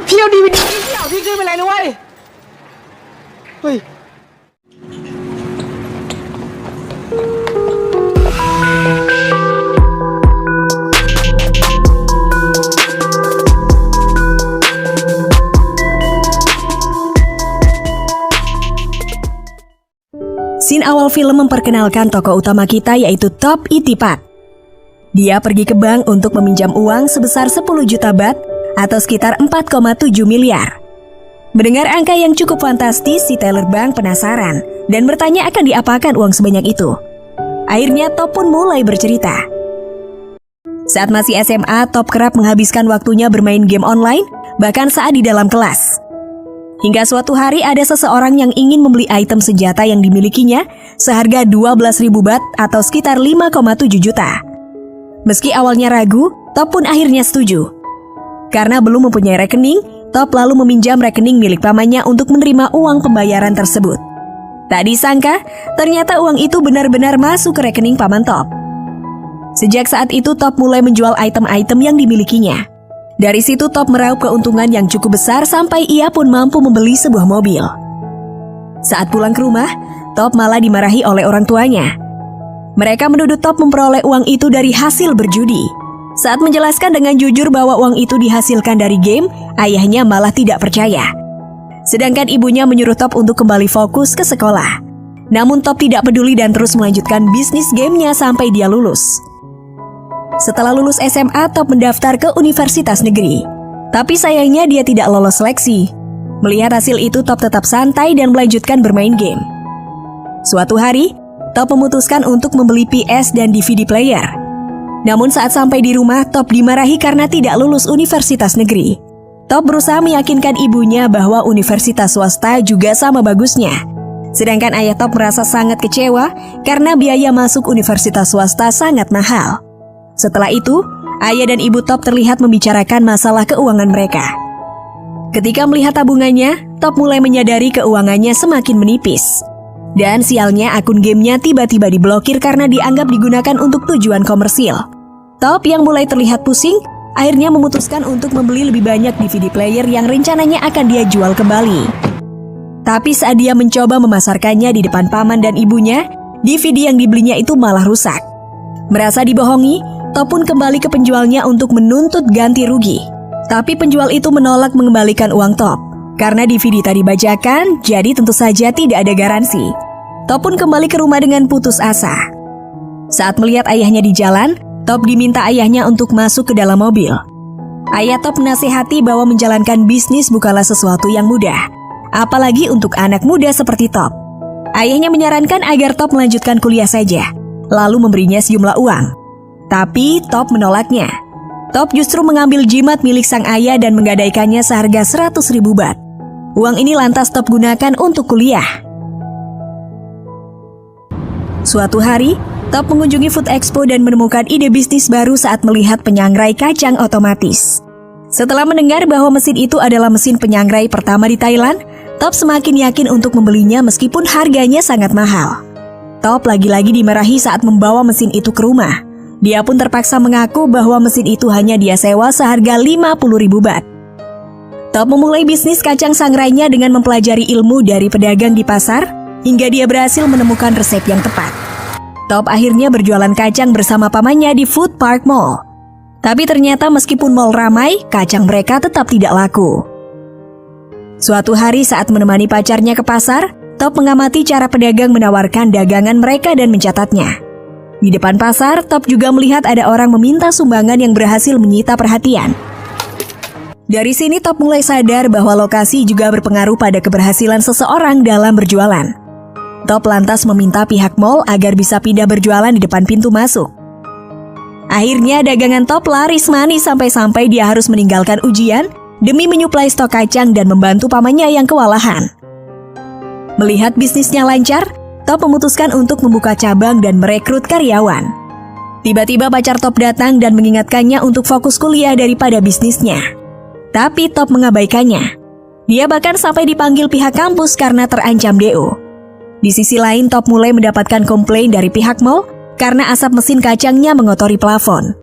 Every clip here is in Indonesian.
พี่เอาดีวีดีพี่เอาพี่ขึ้นไปเลยนะเว้ยเฮ้ยScene awal film memperkenalkan tokoh utama kita yaitu Top Itipat. Dia pergi ke bank untuk meminjam uang sebesar 10 juta baht atau sekitar 4,7 miliar. Mendengar angka yang cukup fantastis, si teller bank penasaran dan bertanya akan diapakan uang sebanyak itu. Akhirnya Top pun mulai bercerita. Saat masih SMA, Top kerap menghabiskan waktunya bermain game online, bahkan saat di dalam kelas. Hingga suatu hari ada seseorang yang ingin membeli item senjata yang dimilikinya seharga 12.000 baht atau sekitar 5,7 juta. Meski awalnya ragu, Top pun akhirnya setuju. Karena belum mempunyai rekening, Top lalu meminjam rekening milik pamannya untuk menerima uang pembayaran tersebut. Tak disangka, ternyata uang itu benar-benar masuk ke rekening paman Top. Sejak saat itu Top mulai menjual item-item yang dimilikinya. Dari situ Top meraup keuntungan yang cukup besar sampai ia pun mampu membeli sebuah mobil. Saat pulang ke rumah, Top malah dimarahi oleh orang tuanya. Mereka menuduh Top memperoleh uang itu dari hasil berjudi. Saat menjelaskan dengan jujur bahwa uang itu dihasilkan dari game, ayahnya malah tidak percaya. Sedangkan ibunya menyuruh Top untuk kembali fokus ke sekolah. Namun Top tidak peduli dan terus melanjutkan bisnis gamenya sampai dia lulus. Setelah lulus SMA, Top mendaftar ke universitas negeri. Tapi sayangnya dia tidak lolos seleksi. Melihat hasil itu, Top tetap santai dan melanjutkan bermain game. Suatu hari, Top memutuskan untuk membeli PS dan DVD player. Namun saat sampai di rumah, Top dimarahi karena tidak lulus universitas negeri. Top berusaha meyakinkan ibunya bahwa universitas swasta juga sama bagusnya. Sedangkan ayah Top merasa sangat kecewa karena biaya masuk universitas swasta sangat mahal. Setelah itu, ayah dan ibu Top terlihat membicarakan masalah keuangan mereka. Ketika melihat tabungannya, Top mulai menyadari keuangannya semakin menipis. Dan sialnya akun gamenya tiba-tiba diblokir karena dianggap digunakan untuk tujuan komersil. Top yang mulai terlihat pusing, akhirnya memutuskan untuk membeli lebih banyak DVD player yang rencananya akan dia jual kembali. Tapi saat dia mencoba memasarkannya di depan paman dan ibunya, DVD yang dibelinya itu malah rusak. Merasa dibohongi, Top pun kembali ke penjualnya untuk menuntut ganti rugi. Tapi penjual itu menolak mengembalikan uang Top. Karena DVD tadi bajakan, jadi tentu saja tidak ada garansi. Top pun kembali ke rumah dengan putus asa. Saat melihat ayahnya di jalan, Top diminta ayahnya untuk masuk ke dalam mobil. Ayah Top menasihati bahwa menjalankan bisnis bukanlah sesuatu yang mudah. Apalagi untuk anak muda seperti Top. Ayahnya menyarankan agar Top melanjutkan kuliah saja, lalu memberinya sejumlah uang. Tapi Top menolaknya. Top justru mengambil jimat milik sang ayah dan menggadaikannya seharga 100.000 baht. Uang ini lantas Top gunakan untuk kuliah. Suatu hari, Top mengunjungi Food Expo dan menemukan ide bisnis baru saat melihat penyangrai kacang otomatis. Setelah mendengar bahwa mesin itu adalah mesin penyangrai pertama di Thailand, Top semakin yakin untuk membelinya meskipun harganya sangat mahal. Top lagi-lagi dimarahi saat membawa mesin itu ke rumah. Dia pun terpaksa mengaku bahwa mesin itu hanya dia sewa seharga 50.000 baht. Top memulai bisnis kacang sangrainya dengan mempelajari ilmu dari pedagang di pasar, hingga dia berhasil menemukan resep yang tepat. Top akhirnya berjualan kacang bersama pamannya di Food Park Mall. Tapi ternyata meskipun mall ramai, kacang mereka tetap tidak laku. Suatu hari saat menemani pacarnya ke pasar, Top mengamati cara pedagang menawarkan dagangan mereka dan mencatatnya. Di depan pasar, Top juga melihat ada orang meminta sumbangan yang berhasil menyita perhatian. Dari sini Top mulai sadar bahwa lokasi juga berpengaruh pada keberhasilan seseorang dalam berjualan. Top lantas meminta pihak mall agar bisa pindah berjualan di depan pintu masuk. Akhirnya dagangan Top laris manis sampai-sampai dia harus meninggalkan ujian demi menyuplai stok kacang dan membantu pamannya yang kewalahan. Melihat bisnisnya lancar, Top memutuskan untuk membuka cabang dan merekrut karyawan. Tiba-tiba pacar Top datang dan mengingatkannya untuk fokus kuliah daripada bisnisnya. Tapi Top mengabaikannya. Dia bahkan sampai dipanggil pihak kampus karena terancam DO. Di sisi lain, Top mulai mendapatkan komplain dari pihak mall karena asap mesin kacangnya mengotori plafon.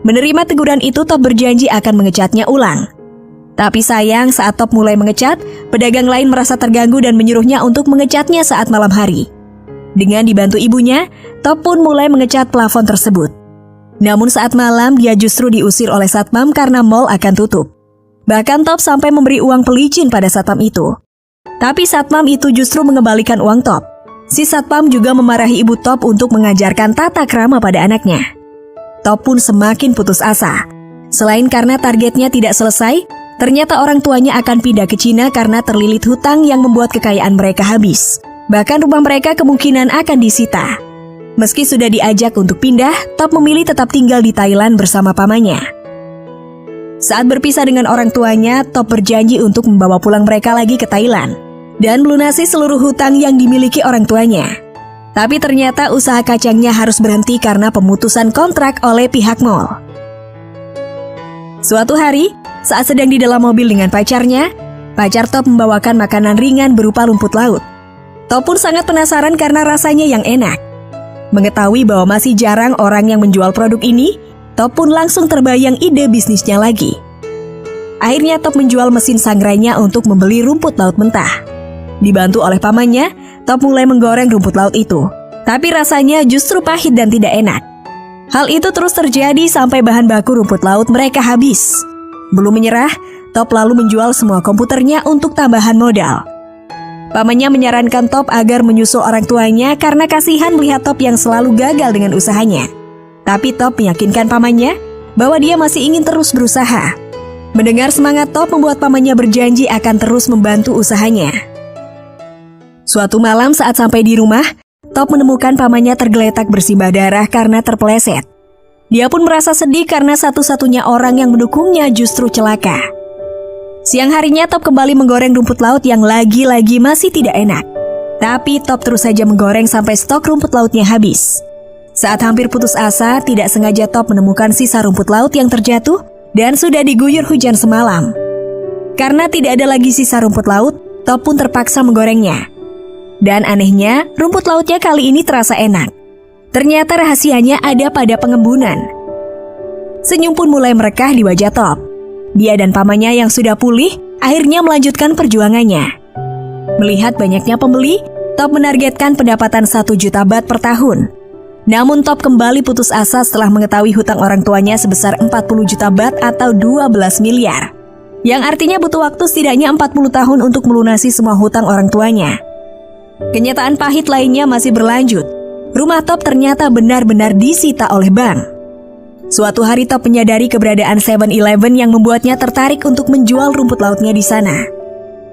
Menerima teguran itu, Top berjanji akan mengecatnya ulang. Tapi sayang saat Top mulai mengecat, pedagang lain merasa terganggu dan menyuruhnya untuk mengecatnya saat malam hari. Dengan dibantu ibunya, Top pun mulai mengecat plafon tersebut. Namun saat malam dia justru diusir oleh satpam karena mal akan tutup. Bahkan Top sampai memberi uang pelicin pada satpam itu. Tapi satpam itu justru mengembalikan uang Top. Si satpam juga memarahi ibu Top untuk mengajarkan tata krama pada anaknya. Top pun semakin putus asa. Selain karena targetnya tidak selesai, ternyata orang tuanya akan pindah ke Cina karena terlilit hutang yang membuat kekayaan mereka habis. Bahkan rumah mereka kemungkinan akan disita. Meski sudah diajak untuk pindah, Top memilih tetap tinggal di Thailand bersama pamannya. Saat berpisah dengan orang tuanya, Top berjanji untuk membawa pulang mereka lagi ke Thailand dan melunasi seluruh hutang yang dimiliki orang tuanya. Tapi ternyata usaha kacangnya harus berhenti karena pemutusan kontrak oleh pihak mall. Suatu hari, saat sedang di dalam mobil dengan pacarnya, pacar Top membawakan makanan ringan berupa rumput laut. Top pun sangat penasaran karena rasanya yang enak. Mengetahui bahwa masih jarang orang yang menjual produk ini, Top pun langsung terbayang ide bisnisnya lagi. Akhirnya Top menjual mesin sangrainya untuk membeli rumput laut mentah. Dibantu oleh pamannya, Top mulai menggoreng rumput laut itu. Tapi rasanya justru pahit dan tidak enak. Hal itu terus terjadi sampai bahan baku rumput laut mereka habis. Belum menyerah, Top lalu menjual semua komputernya untuk tambahan modal. Pamannya menyarankan Top agar menyusul orang tuanya karena kasihan melihat Top yang selalu gagal dengan usahanya. Tapi Top meyakinkan pamannya bahwa dia masih ingin terus berusaha. Mendengar semangat Top membuat pamannya berjanji akan terus membantu usahanya. Suatu malam saat sampai di rumah, Top menemukan pamannya tergeletak bersimbah darah karena terpeleset. Dia pun merasa sedih karena satu-satunya orang yang mendukungnya justru celaka. Siang harinya Top kembali menggoreng rumput laut yang lagi-lagi masih tidak enak. Tapi Top terus saja menggoreng sampai stok rumput lautnya habis. Saat hampir putus asa, tidak sengaja Top menemukan sisa rumput laut yang terjatuh dan sudah diguyur hujan semalam. Karena tidak ada lagi sisa rumput laut, Top pun terpaksa menggorengnya. Dan anehnya, rumput lautnya kali ini terasa enak. Ternyata rahasianya ada pada pengembunan. Senyum pun mulai merekah di wajah Top. Dia dan pamannya yang sudah pulih akhirnya melanjutkan perjuangannya. Melihat banyaknya pembeli, Top menargetkan pendapatan 1 juta baht per tahun. Namun Top kembali putus asa setelah mengetahui hutang orang tuanya sebesar 40 juta baht atau 12 miliar. Yang artinya butuh waktu setidaknya 40 tahun untuk melunasi semua hutang orang tuanya. Kenyataan pahit lainnya masih berlanjut. Rumah Top ternyata benar-benar disita oleh bank. Suatu hari Top menyadari keberadaan 7-Eleven yang membuatnya tertarik untuk menjual rumput lautnya di sana.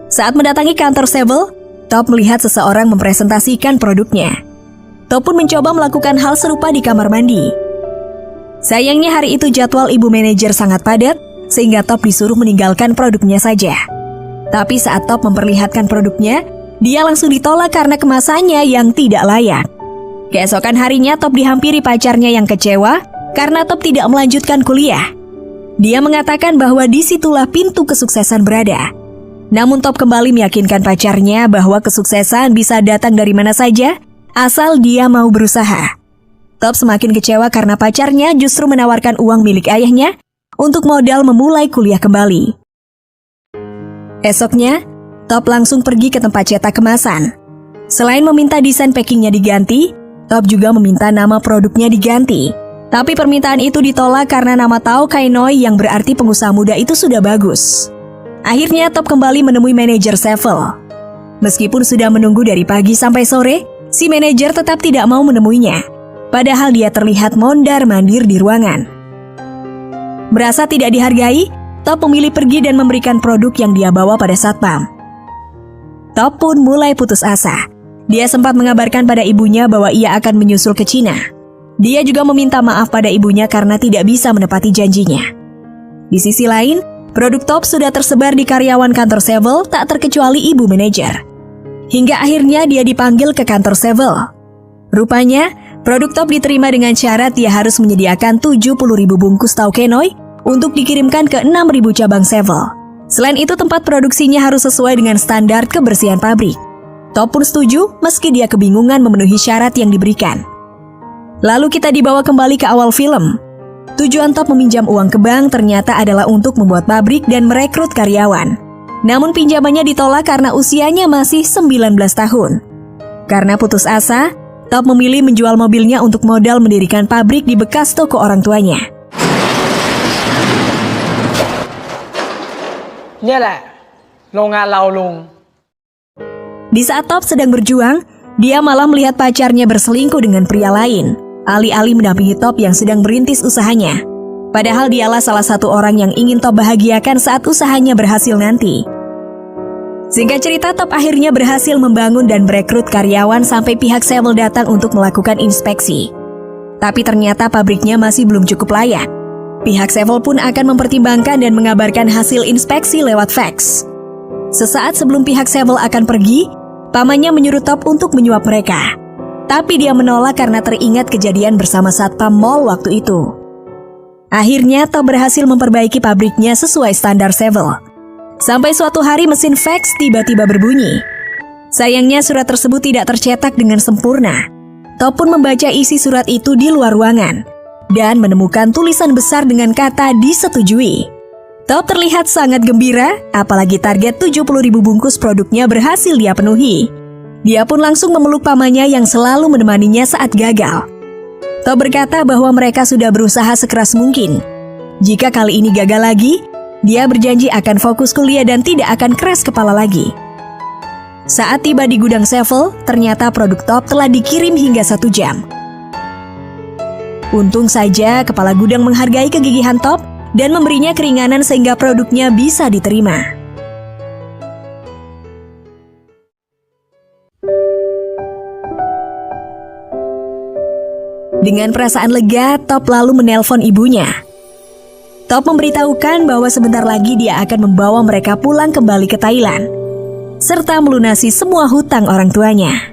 Saat mendatangi kantor 7, Top melihat seseorang mempresentasikan produknya. Top pun mencoba melakukan hal serupa di kamar mandi. Sayangnya hari itu jadwal ibu manajer sangat padat, sehingga Top disuruh meninggalkan produknya saja. Tapi saat Top memperlihatkan produknya, dia langsung ditolak karena kemasannya yang tidak layak. Keesokan harinya Top dihampiri pacarnya yang kecewa karena Top tidak melanjutkan kuliah. Dia mengatakan bahwa disitulah pintu kesuksesan berada. Namun Top kembali meyakinkan pacarnya bahwa kesuksesan bisa datang dari mana saja, asal dia mau berusaha. Top semakin kecewa karena pacarnya justru menawarkan uang milik ayahnya untuk modal memulai kuliah kembali. Esoknya, Top langsung pergi ke tempat cetak kemasan. Selain meminta desain packingnya diganti, Top juga meminta nama produknya diganti. Tapi permintaan itu ditolak karena nama Tao Kai Noi yang berarti pengusaha muda itu sudah bagus. Akhirnya Top kembali menemui manajer 7. Meskipun sudah menunggu dari pagi sampai sore, si manajer tetap tidak mau menemuinya. Padahal dia terlihat mondar-mandir di ruangan. Merasa tidak dihargai, Top memilih pergi dan memberikan produk yang dia bawa pada satpam. Top pun mulai putus asa. Dia sempat mengabarkan pada ibunya bahwa ia akan menyusul ke Cina. Dia juga meminta maaf pada ibunya karena tidak bisa menepati janjinya. Di sisi lain, produk Top sudah tersebar di karyawan kantor 7 tak terkecuali ibu manajer. Hingga akhirnya dia dipanggil ke kantor 7. Rupanya, produk Top diterima dengan syarat dia harus menyediakan 70.000 bungkus Tao Kai Noi untuk dikirimkan ke 6.000 cabang 7. Selain itu, tempat produksinya harus sesuai dengan standar kebersihan pabrik. Top pun setuju meski dia kebingungan memenuhi syarat yang diberikan. Lalu kita dibawa kembali ke awal film. Tujuan Top meminjam uang ke bank ternyata adalah untuk membuat pabrik dan merekrut karyawan. Namun pinjamannya ditolak karena usianya masih 19 tahun. Karena putus asa, Top memilih menjual mobilnya untuk modal mendirikan pabrik di bekas toko orang tuanya. เนี่ยแหละโรงงานเราลุง Di saat Top sedang berjuang, dia malah melihat pacarnya berselingkuh dengan pria lain, alih-alih mendampingi Top yang sedang merintis usahanya. Padahal dialah salah satu orang yang ingin Top bahagiakan saat usahanya berhasil nanti. Singkat cerita, Top akhirnya berhasil membangun dan merekrut karyawan sampai pihak Seville datang untuk melakukan inspeksi. Tapi ternyata pabriknya masih belum cukup layak. Pihak Seville pun akan mempertimbangkan dan mengabarkan hasil inspeksi lewat fax. Sesaat sebelum pihak Seville akan pergi, pamannya menyuruh Top untuk menyuap mereka. Tapi dia menolak karena teringat kejadian bersama satpam mall waktu itu. Akhirnya Top berhasil memperbaiki pabriknya sesuai standar Seville. Sampai suatu hari mesin fax tiba-tiba berbunyi. Sayangnya surat tersebut tidak tercetak dengan sempurna. Top pun membaca isi surat itu di luar ruangan dan menemukan tulisan besar dengan kata disetujui. Top terlihat sangat gembira, apalagi target 70.000 bungkus produknya berhasil dia penuhi. Dia pun langsung memeluk pamannya yang selalu menemaninya saat gagal. Top berkata bahwa mereka sudah berusaha sekeras mungkin. Jika kali ini gagal lagi, dia berjanji akan fokus kuliah dan tidak akan keras kepala lagi. Saat tiba di gudang Seville, ternyata produk Top telah dikirim hingga 1 jam. Untung saja kepala gudang menghargai kegigihan Top dan memberinya keringanan sehingga produknya bisa diterima. Dengan perasaan lega, Top lalu menelpon ibunya. Top memberitahukan bahwa sebentar lagi dia akan membawa mereka pulang kembali ke Thailand, serta melunasi semua hutang orang tuanya.